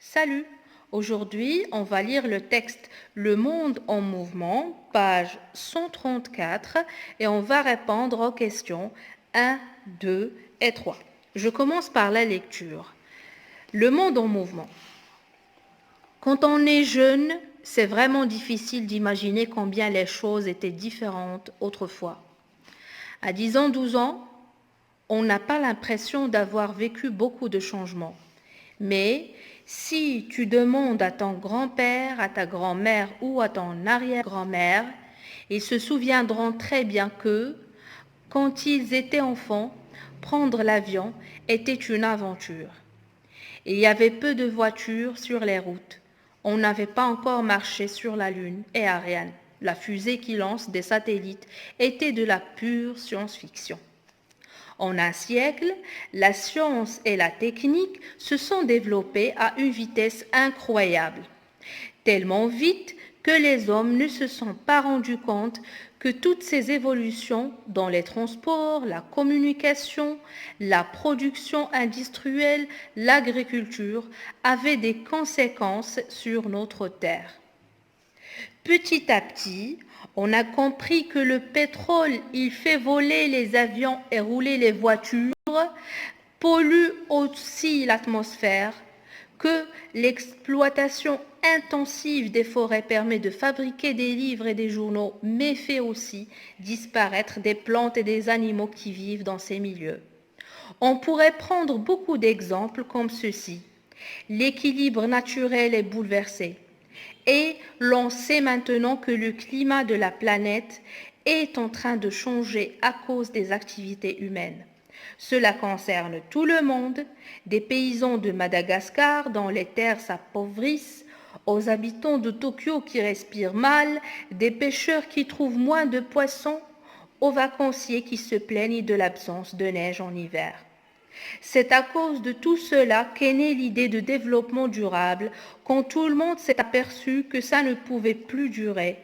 Salut! Aujourd'hui, on va lire le texte Le monde en mouvement, page 134, et on va répondre aux questions 1, 2 et 3. Je commence par la lecture. Le monde en mouvement. Quand on est jeune, c'est vraiment difficile d'imaginer combien les choses étaient différentes autrefois. À 10 ans, 12 ans, on n'a pas l'impression d'avoir vécu beaucoup de changements. Mais si tu demandes à ton grand-père, à ta grand-mère ou à ton arrière-grand-mère, ils se souviendront très bien que, quand ils étaient enfants, prendre l'avion était une aventure. Il y avait peu de voitures sur les routes. On n'avait pas encore marché sur la Lune et Ariane. La fusée qui lance des satellites était de la pure science-fiction. En un siècle, la science et la technique se sont développées à une vitesse incroyable, tellement vite que les hommes ne se sont pas rendus compte que toutes ces évolutions dans les transports, la communication, la production industrielle, l'agriculture avaient des conséquences sur notre Terre. Petit à petit, on a compris que le pétrole, il fait voler les avions et rouler les voitures, pollue aussi l'atmosphère, que l'exploitation intensive des forêts permet de fabriquer des livres et des journaux, mais fait aussi disparaître des plantes et des animaux qui vivent dans ces milieux. On pourrait prendre beaucoup d'exemples comme ceci. L'équilibre naturel est bouleversé. Et l'on sait maintenant que le climat de la planète est en train de changer à cause des activités humaines. Cela concerne tout le monde, des paysans de Madagascar dont les terres s'appauvrissent, aux habitants de Tokyo qui respirent mal, des pêcheurs qui trouvent moins de poissons, aux vacanciers qui se plaignent de l'absence de neige en hiver. C'est à cause de tout cela qu'est née l'idée de développement durable, quand tout le monde s'est aperçu que ça ne pouvait plus durer.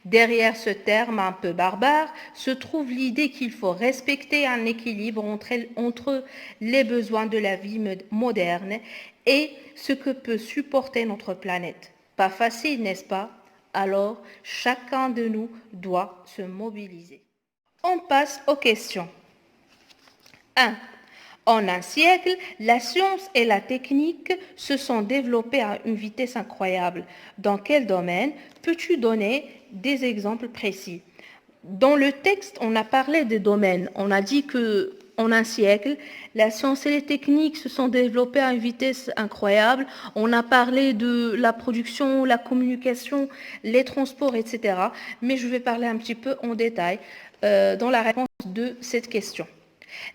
Derrière ce terme un peu barbare se trouve l'idée qu'il faut respecter un équilibre entre les besoins de la vie moderne et ce que peut supporter notre planète. Pas facile, n'est-ce pas? Alors, chacun de nous doit se mobiliser. On passe aux questions. 1. En un siècle, la science et la technique se sont développées à une vitesse incroyable. Dans quel domaine? Peux-tu donner des exemples précis? Dans le texte, on a parlé des domaines. On a dit que en un siècle, la science et les techniques se sont développées à une vitesse incroyable. On a parlé de la production, la communication, les transports, etc. Mais je vais parler un petit peu en détail dans la réponse de cette question.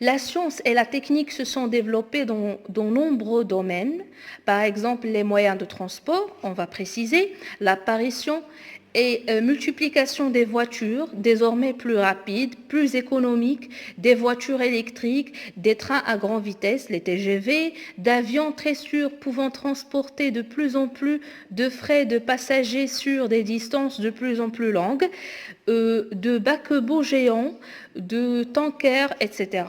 La science et la technique se sont développées dans nombreux domaines, par exemple les moyens de transport, on va préciser, l'apparition et multiplication des voitures, désormais plus rapides, plus économiques, des voitures électriques, des trains à grande vitesse, les TGV, d'avions très sûrs pouvant transporter de plus en plus de frais de passagers sur des distances de plus en plus longues, de paquebots géants, de tankers, etc.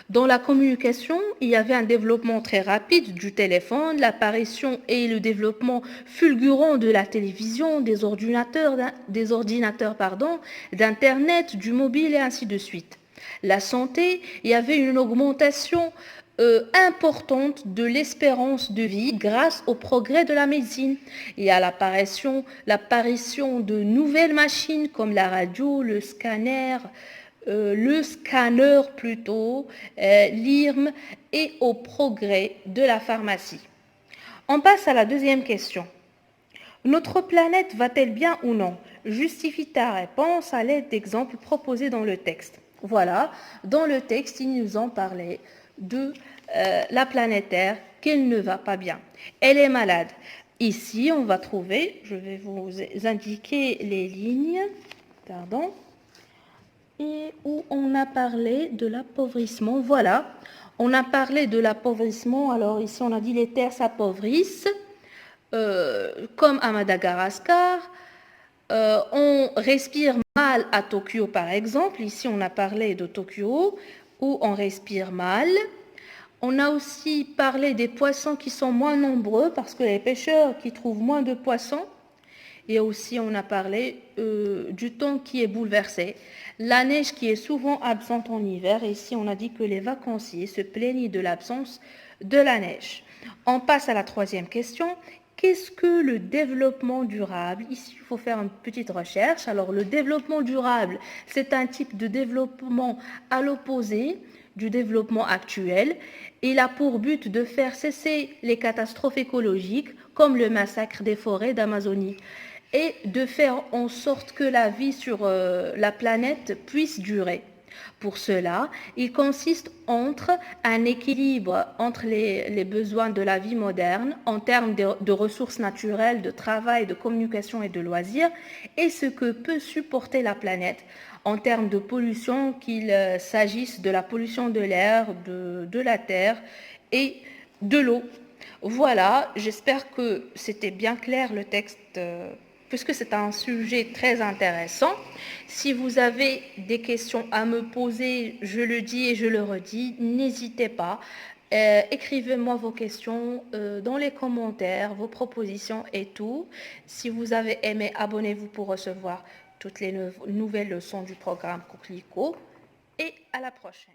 Dans la communication, il y avait un développement très rapide du téléphone, l'apparition et le développement fulgurant de la télévision, des ordinateurs, d'Internet, du mobile et ainsi de suite. La santé, il y avait une augmentation importante de l'espérance de vie grâce au progrès de la médecine et à l'apparition de nouvelles machines comme la radio, le scanner plutôt, l'IRM et au progrès de la pharmacie. On passe à la deuxième question. Notre planète va-t-elle bien ou non? Justifie ta réponse à l'aide d'exemples proposés dans le texte. Voilà, dans le texte, ils nous ont parlé de la planète Terre, qu'elle ne va pas bien. Elle est malade. Ici, on va trouver, je vais vous indiquer les lignes, pardon, et où on a parlé de l'appauvrissement. Voilà, on a parlé de l'appauvrissement. Alors ici, on a dit les terres s'appauvrissent, comme à Madagascar. On respire mal à Tokyo, par exemple. Ici, on a parlé de Tokyo, où on respire mal. On a aussi parlé des poissons qui sont moins nombreux parce que les pêcheurs qui trouvent moins de poissons. Et aussi, on a parlé du temps qui est bouleversé, la neige qui est souvent absente en hiver. Et ici, on a dit que les vacanciers se plaignent de l'absence de la neige. On passe à la troisième question. Qu'est-ce que le développement durable? Ici, il faut faire une petite recherche. Alors, le développement durable, c'est un type de développement à l'opposé du développement actuel. Il a pour but de faire cesser les catastrophes écologiques comme le massacre des forêts d'Amazonie et de faire en sorte que la vie sur la planète puisse durer. Pour cela, il consiste entre un équilibre entre les besoins de la vie moderne en termes de ressources naturelles, de travail, de communication et de loisirs, et ce que peut supporter la planète en termes de pollution, qu'il s'agisse de la pollution de l'air, de la terre et de l'eau. Voilà, j'espère que c'était bien clair le texte, puisque c'est un sujet très intéressant. Si vous avez des questions à me poser, je le dis et je le redis, n'hésitez pas. Écrivez-moi vos questions dans les commentaires, vos propositions et tout. Si vous avez aimé, abonnez-vous pour recevoir toutes les nouvelles leçons du programme Coquelicot. Et à la prochaine.